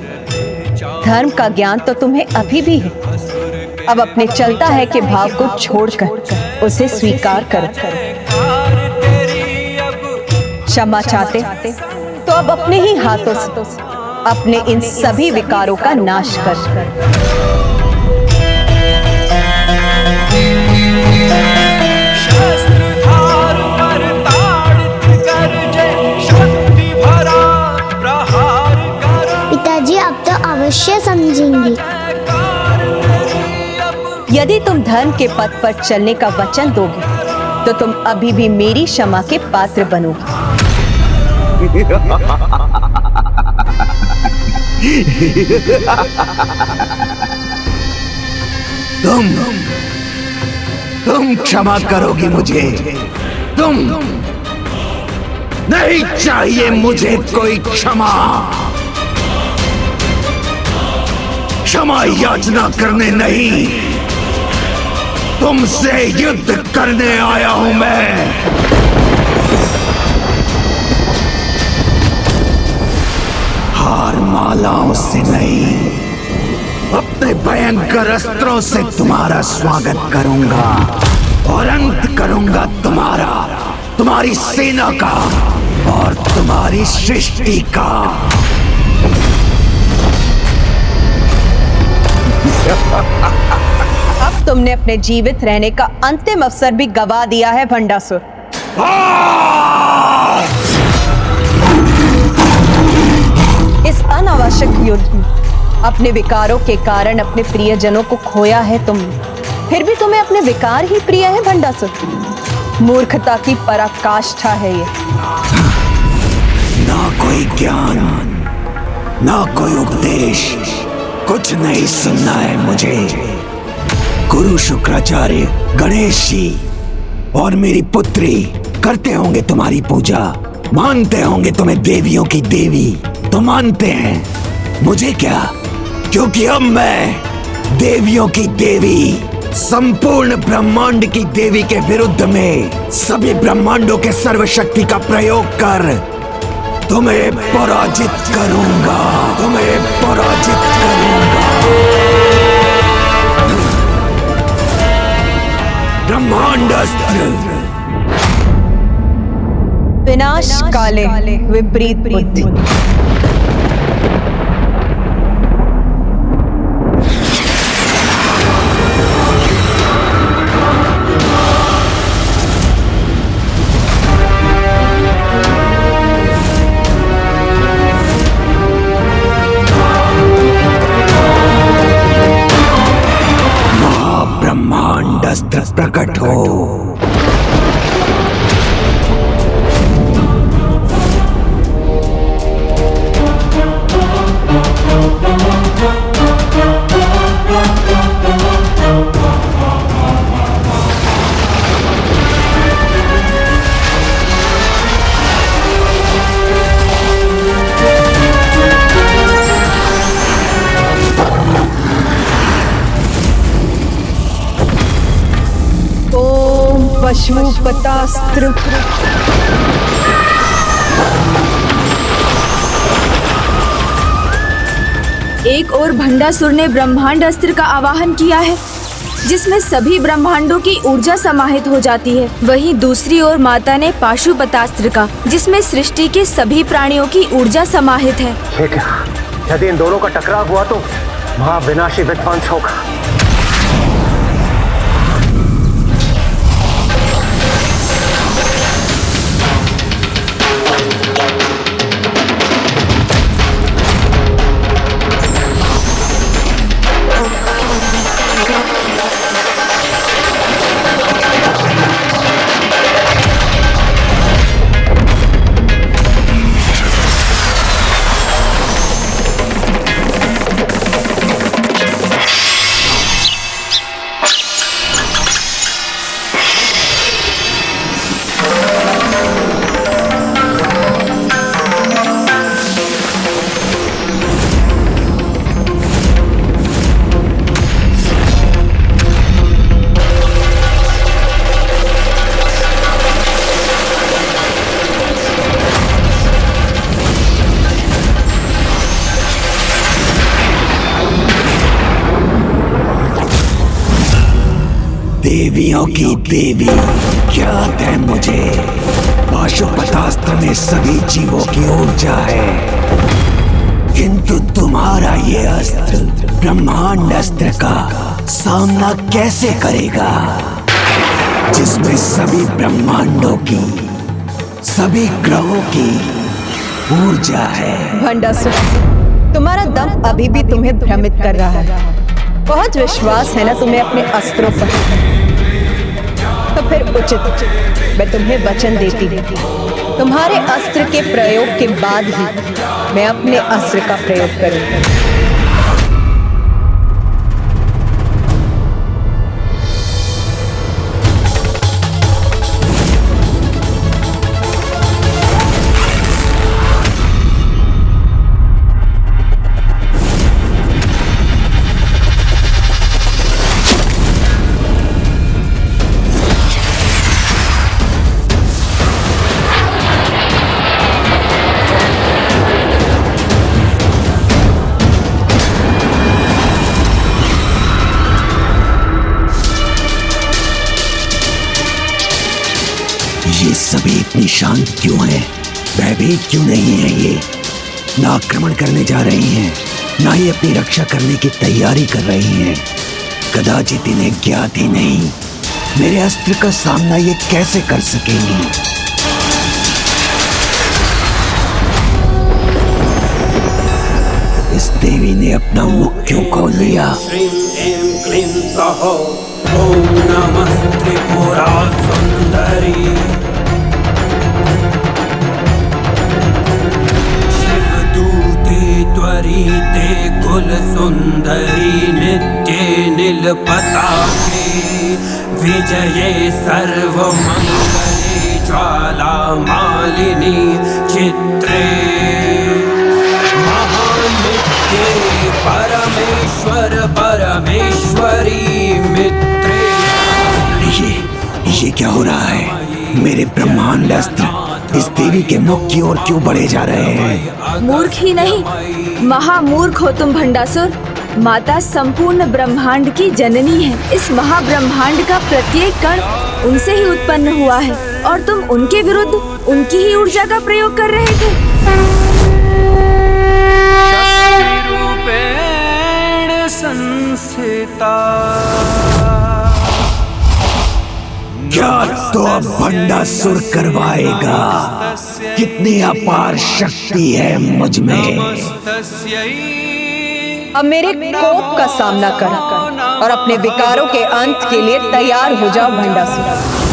धर्म का ज्ञान तो तुम्हें अभी भी है, अब अपने चलता है कि भाव को छोड़कर उसे स्वीकार करो। क्षमा चाहते तो अब अपने ही हाथों से अपने इन सभी विकारों का नाश कर। पिताजी, अब तो अवश्य समझेंगी। यदि तुम धर्म के पथ पर चलने का वचन दोगे तो तुम अभी भी मेरी क्षमा के पात्र बनोगे। तुम क्षमा करोगी मुझे? तुम नहीं चाहिए मुझे कोई क्षमा। क्षमा याचना करने नहीं, तुमसे युद्ध करने आया हूं मैं। हार मालाओं से नहीं, अपने भयंकर अस्त्रों से तुम्हारा स्वागत करूंगा और अंत करूंगा तुम्हारी सेना का और तुम्हारी सृष्टि का। अब तुमने अपने जीवित रहने का अंतिम अवसर भी गवा दिया है भंडासुर। इस अनावश्यक युद्ध में अपने विकारों के कारण अपने प्रियजनों को खोया है तुमने, फिर भी तुम्हें अपने विकार ही प्रिय है भंडासुर। मूर्खता की पराकाष्ठा है ये। ना कोई ज्ञान, ना कोई उपदेश, कुछ नहीं सुनना है मुझे। गुरु शुक्राचार्य, गणेश जी और मेरी पुत्री करते होंगे तुम्हारी पूजा, मानते होंगे तुम्हें देवियों की देवी, तो मानते हैं। मुझे क्या, क्योंकि अब मैं देवियों की देवी, संपूर्ण ब्रह्मांड की देवी के विरुद्ध में सभी ब्रह्मांडों के सर्वशक्ति का प्रयोग कर तुम्हें पराजित करूंगा, तुम्हें पराजित करूंगा। ब्रह्मांड अस्त्र। विनाश काले विपरीत बुद्धि। महाब्रह्मांड अस्त्र प्रकट हो। पशुपतास्त्र। एक और भंडासुर ने ब्रह्मांड अस्त्र का आवाहन किया है, जिसमें सभी ब्रह्मांडों की ऊर्जा समाहित हो जाती है। वहीं दूसरी ओर माता ने पाशुपतास्त्र का, जिसमें सृष्टि के सभी प्राणियों की ऊर्जा समाहित है। यदि इन दोनों का टकराव हुआ तो महाविनाशी विध्वंस होगा। देवियों की देवी ज्ञात है मुझे। पाशुपतास्त्र में सभी जीवों की ऊर्जा है, किंतु तुम्हारा ये अस्त्र ब्रह्मांड अस्त्र का सामना कैसे करेगा, जिसमें सभी ब्रह्मांडों की, सभी ग्रहों की ऊर्जा है। भंडासुर, तुम्हारा दम अभी भी तुम्हें भ्रमित कर रहा है। बहुत विश्वास है ना तुम्हें अपने अस्त्रों पर, तो फिर उचित मैं तुम्हें वचन देती हूँ, तुम्हारे अस्त्र के प्रयोग के बाद ही मैं अपने अस्त्र का प्रयोग करूंगी। ये सभी इतनी शांत क्यों है, भयभीत क्यों नहीं है? ये ना आक्रमण करने जा रही हैं, ना ही अपनी रक्षा करने की तैयारी कर रही हैं। कदाचित इन्हें ज्ञात ही नहीं मेरे अस्त्र का सामना ये कैसे कर सकेंगी। इस देवी ने अपना मुख क्यों खोल लिया? श्रीं ऐं क्लीं सौः ॐ नमस्त्रिपुरा सुंदरी। शिवदूते त्वरिते कुल सुंदरी नित्ये नीलपताके विजये सर्वमंगले ज्वाला मालिनी चित्रे परमेश्वर परमेश्वरी मित्रे। ये क्या हो रहा है? मेरे ब्रह्मांड अस्त्र इस देवी के मुख की ओर क्यों बढ़े जा रहे हैं? मूर्ख ही नहीं, महामूर्ख हो तुम भंडासुर। माता संपूर्ण ब्रह्मांड की जननी है। इस महाब्रह्मांड का प्रत्येक कण उनसे ही उत्पन्न हुआ है और तुम उनके विरुद्ध उनकी ही ऊर्जा का प्रयोग कर रहे थे। संस्थिता क्या तो अब भंडासुर करवाएगा? कितनी अपार शक्ति है मुझ में। अब मेरे कोप का सामना करो और अपने विकारों के अंत के लिए तैयार हो जाओ भंडासुर।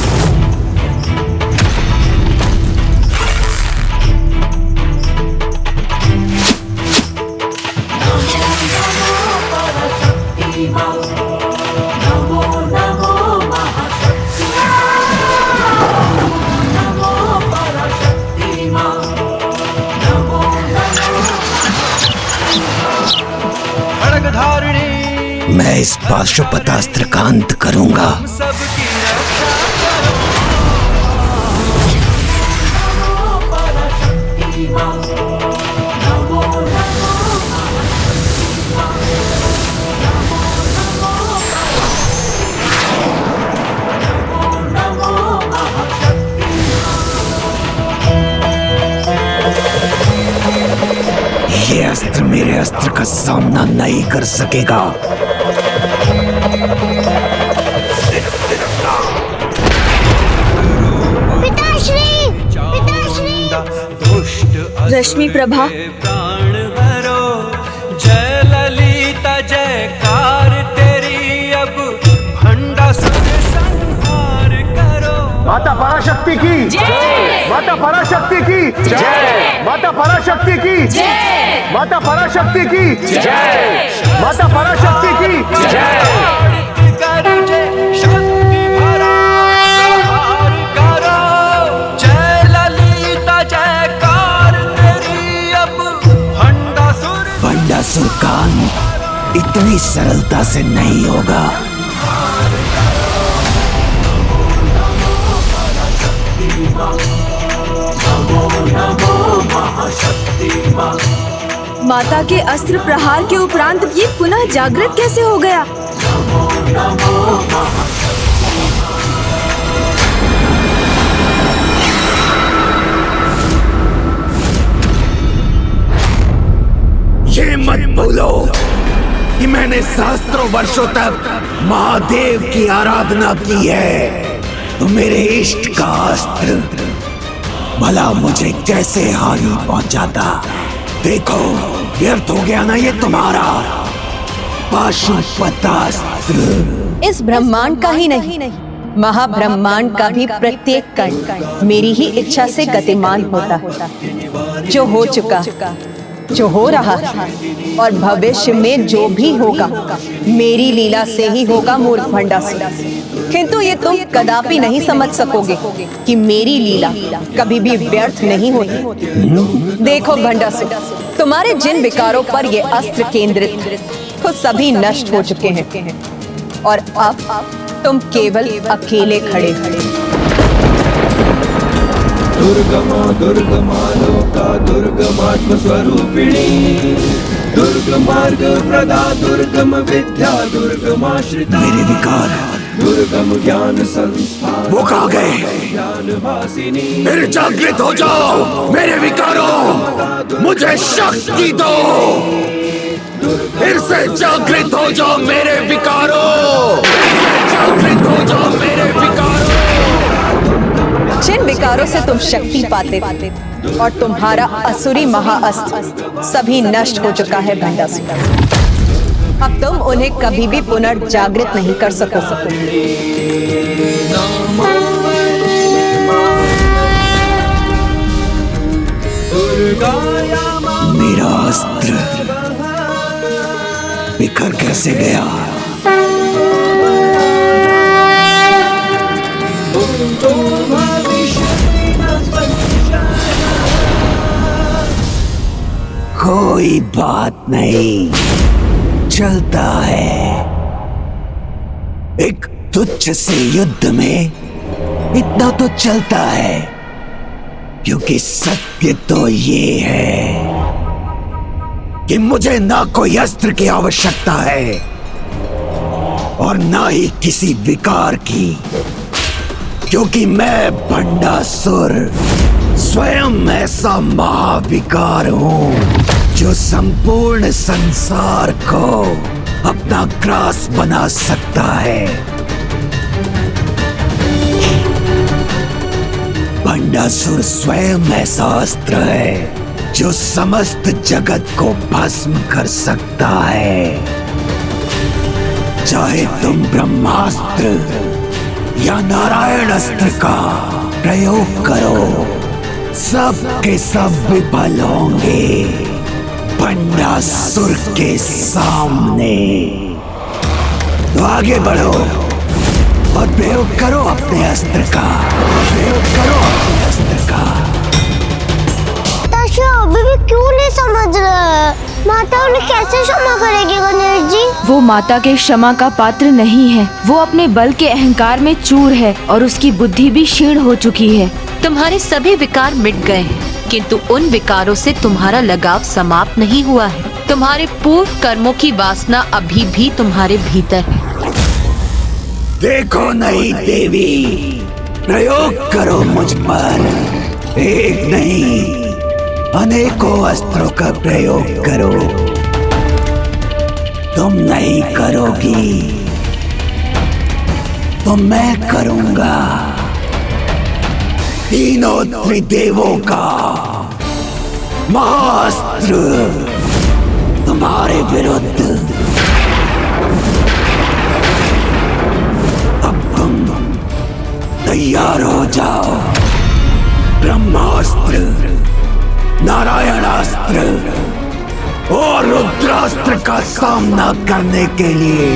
मैं इस पाशुपतास्त्र का अंत करूंगा। ये अस्त्र मेरे अस्त्र का सामना नहीं कर सकेगा। पिताश्री, पिताश्री। रश्मि प्रभा, प्राण हरो जय ललिता जयकार तेरी अब भंडासुर संहार करो। माता पराशक्ति की जय। माता पराशक्ति की जय। माता पराशक्ति की जय। माता पराशक्ति की जय। माता पराशक्ति की जय। भंडासुर का अंत इतनी सरलता से नहीं होगा। माता के अस्त्र प्रहार के उपरांत ये पुनः जागृत कैसे हो गया? ये मत भूलो कि मैंने सहस्त्रों वर्षों तक महादेव की आराधना की है। तो मेरे इष्ट का अस्त्र भला मुझे कैसे हानि पहुंचाता। देखो व्यर्थ हो गया ना ये तुम्हारा पाशुपतास्त्र। इस ब्रह्मांड का ही नहीं, महाब्रह्मांड का भी प्रत्येक कण मेरी ही इच्छा से गतिमान होता। जो हो चुका, जो हो रहा और भविष्य में जो भी होगा मेरी लीला से ही होगा मूर्ख भंडासुर। किंतु ये तुम कदापि नहीं समझ सकोगे कि मेरी लीला कभी भी व्यर्थ नहीं होती। देखो भंडासुर, तुम्हारे जिन विकारों पर ये अस्त्र केंद्रित वो सभी नष्ट हो चुके हैं और अब तुम केवल अकेले खड़े दुर्गमा दुर्गमा लोका दुर्गमात्म स्वरूपिणी दुर्गम मार्ग प्रदा दुर्गम विद्या दुर्गमाश्रिता। मेरे विकार दुर्गम ज्ञान संस्थान वो कहाँ गए? ज्ञान वासिनी। मेरे जागृत हो जाओ मेरे विकारों, मुझे शक्ति दो। फिर से जागृत हो जाओ मेरे विकारों। विकारों से तुम शक्ति पाते और तुम्हारा असुरी महाअस्त्र सभी नष्ट हो चुका है भंडासुर। अब तुम उन्हें कभी भी पुनर्जागृत नहीं कर सकोगे। मेरा अस्त्र बिखर कैसे गया? कोई बात नहीं, चलता है। एक तुच्छ से युद्ध में इतना तो चलता है, क्योंकि सत्य तो ये है कि मुझे ना कोई अस्त्र की आवश्यकता है और ना ही किसी विकार की, क्योंकि मैं भंडासुर स्वयं ऐसा महाविकार हूं जो संपूर्ण संसार को अपना ग्रास बना सकता है। भंडासुर स्वयं ऐसा अस्त्र है जो समस्त जगत को भस्म कर सकता है। चाहे तुम ब्रह्मास्त्र या नारायण अस्त्र का प्रयोग करो, सब के सब विफल होंगे भंडासुर के सामने। तो आगे बढ़ो और प्रयोग करो अपने अस्त्र का, प्रयोग करो अपने अस्त्र का। ताशा अभी भी क्यों नहीं समझ रहा? माता उन्हें कैसे क्षमा करेगी गणेश जी? वो माता के क्षमा का पात्र नहीं है। वो अपने बल के अहंकार में चूर है और उसकी बुद्धि भी क्षीण हो चुकी है। तुम्हारे सभी विकार मिट गए हैं, किंतु उन विकारों से तुम्हारा लगाव समाप्त नहीं हुआ है। तुम्हारे पूर्व कर्मों की वासना अभी भी तुम्हारे भीतर है। देखो नहीं देवी, प्रयोग करो मुझ पर। एक नहीं, अनेकों अस्त्रों का प्रयोग करो। तुम नहीं करोगी तो मैं करूंगा। तीनों त्रिदेवों का महाअस्त्र तुम्हारे विरुद्ध। अब तुम तैयार हो जाओ। ब्रह्मास्त्र, नारायणास्त्र और रुद्रास्त्र का सामना करने के लिए।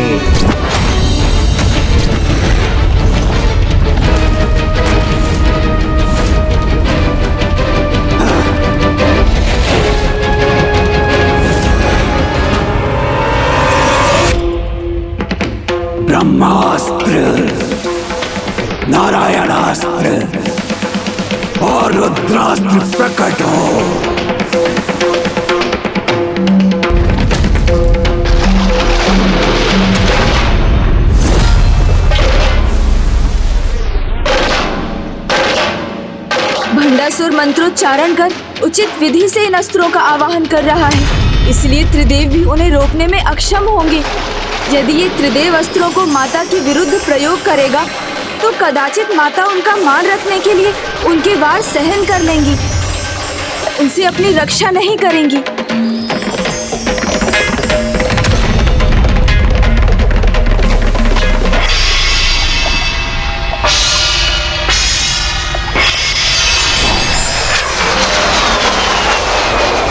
ब्रह्मास्त्र, नारायणास्त्र और रुद्रास्त्र प्रकट हो। भंडासुर मंत्रोच्चारण कर उचित विधि से इन अस्त्रों का आवाहन कर रहा है, इसलिए त्रिदेव भी उन्हें रोकने में अक्षम होंगे। यदि ये त्रिदेव अस्त्रों को माता के विरुद्ध प्रयोग करेगा तो कदाचित माता उनका मान रखने के लिए उनके वार सहन कर लेंगी, उनसे अपनी रक्षा नहीं करेंगी।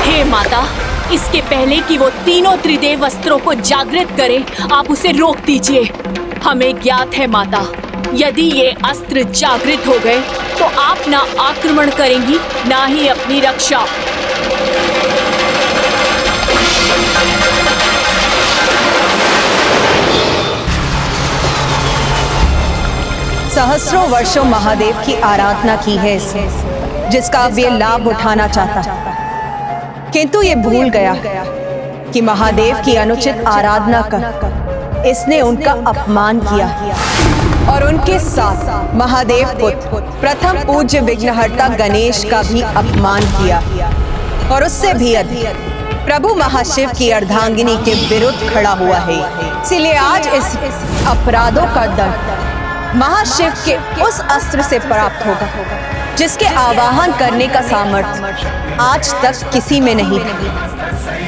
हे माता, इसके पहले कि वो तीनों त्रिदेव अस्त्रों को जागृत करे, आप उसे रोक दीजिए। हमें ज्ञात है माता, यदि ये अस्त्र जागृत हो गए तो आप ना आक्रमण करेंगी ना ही अपनी रक्षा। सहस्रों वर्षों महादेव की आराधना की है इसने, जिसका अब ये लाभ उठाना चाहता, किंतु ये भूल गया कि महादेव की अनुचित आराधना कर इसने उनका अपमान किया और उनके साथ महादेव पुत्र प्रथम पूज्य विघ्नहर्ता गणेश का भी अपमान किया और उससे भी अधिक प्रभु महाशिव की अर्धांगिनी के विरुद्ध खड़ा हुआ है। इसलिए आज इस अपराधों का दंड महाशिव के उस अस्त्र से प्राप्त होगा जिसके आवाहन करने का सामर्थ्य आज तक किसी में नहीं है।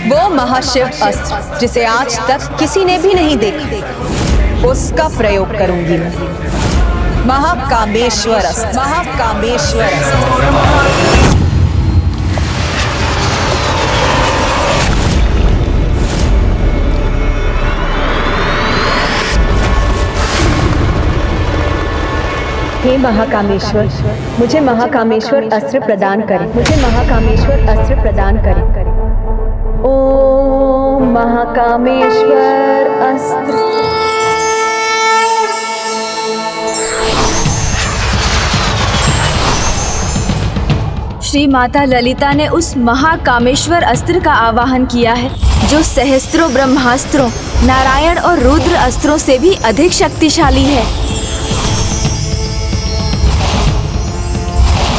वो महाशिव अस्त्र जिसे आज तक किसी ने भी नहीं देखा, उसका प्रयोग करूंगी मैं। महाकामेश्वर अस्त्र, महाकामेश्वर अस्त्र। हे महाकामेश्वर, मुझे महाकामेश्वर अस्त्र प्रदान करें, मुझे महाकामेश्वर अस्त्र प्रदान करें। ओम महाकामेश्वर अस्त्र। श्री माता ललिता ने उस महाकामेश्वर अस्त्र का आवाहन किया है जो सहस्त्रों ब्रह्मास्त्रों, नारायण और रुद्र अस्त्रों से भी अधिक शक्तिशाली है।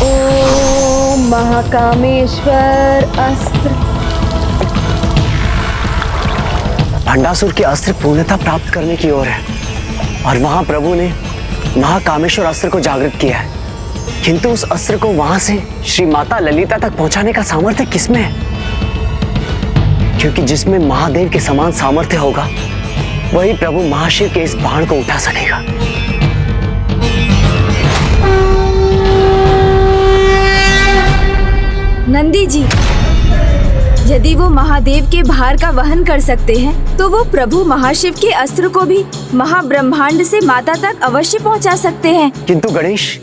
ओम महाकामेश्वर अस्त्र। भंडासुर के अस्त्र पूर्णता प्राप्त करने की ओर है और वहां प्रभु ने महाकामेश्वर अस्त्र को जागृत किया है, किंतु उस अस्त्र को वहां से श्री माता ललिता तक पहुंचाने का सामर्थ्य किसमें है? क्योंकि जिसमें महादेव के समान सामर्थ्य होगा वही प्रभु महाशिव के इस बाण को उठा सकेगा। नंदी जी, यदि वो महादेव के भार का वहन कर सकते हैं तो वो प्रभु महाशिव के अस्त्र को भी महाब्रह्मांड से माता तक अवश्य पहुंचा सकते हैं। किंतु गणेश,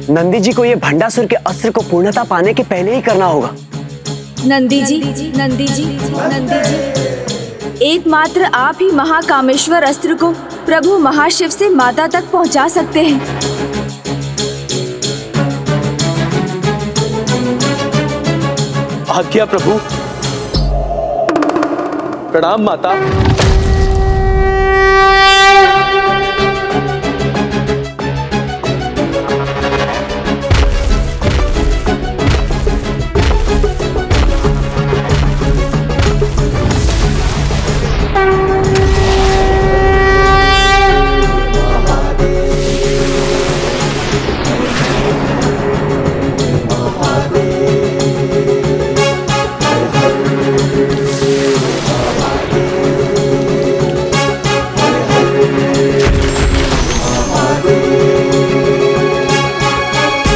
नंदी जी को ये भंडासुर के अस्त्र को पूर्णता पाने के पहले ही करना होगा। नंदी जी, नंदी जी, नंदी जी, एकमात्र आप ही महाकामेश्वर अस्त्र को प्रभु महाशिव से माता तक पहुंचा सकते हैं। आज्ञा प्रभु। प्रणाम माता।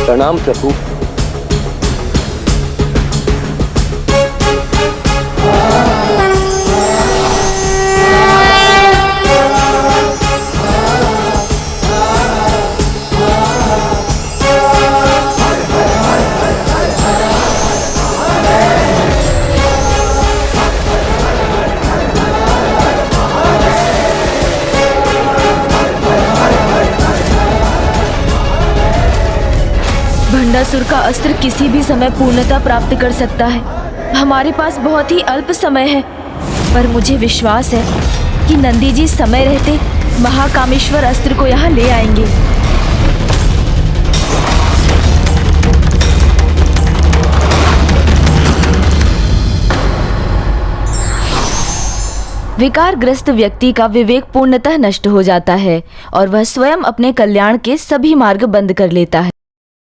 प्रणाम प्रभु। भंडासुर का अस्त्र किसी भी समय पूर्णता प्राप्त कर सकता है। हमारे पास बहुत ही अल्प समय है, पर मुझे विश्वास है कि नंदी जी समय रहते महाकामेश्वर अस्त्र को यहाँ ले आएंगे। विकारग्रस्त व्यक्ति का विवेक पूर्णतः नष्ट हो जाता है और वह स्वयं अपने कल्याण के सभी मार्ग बंद कर लेता है।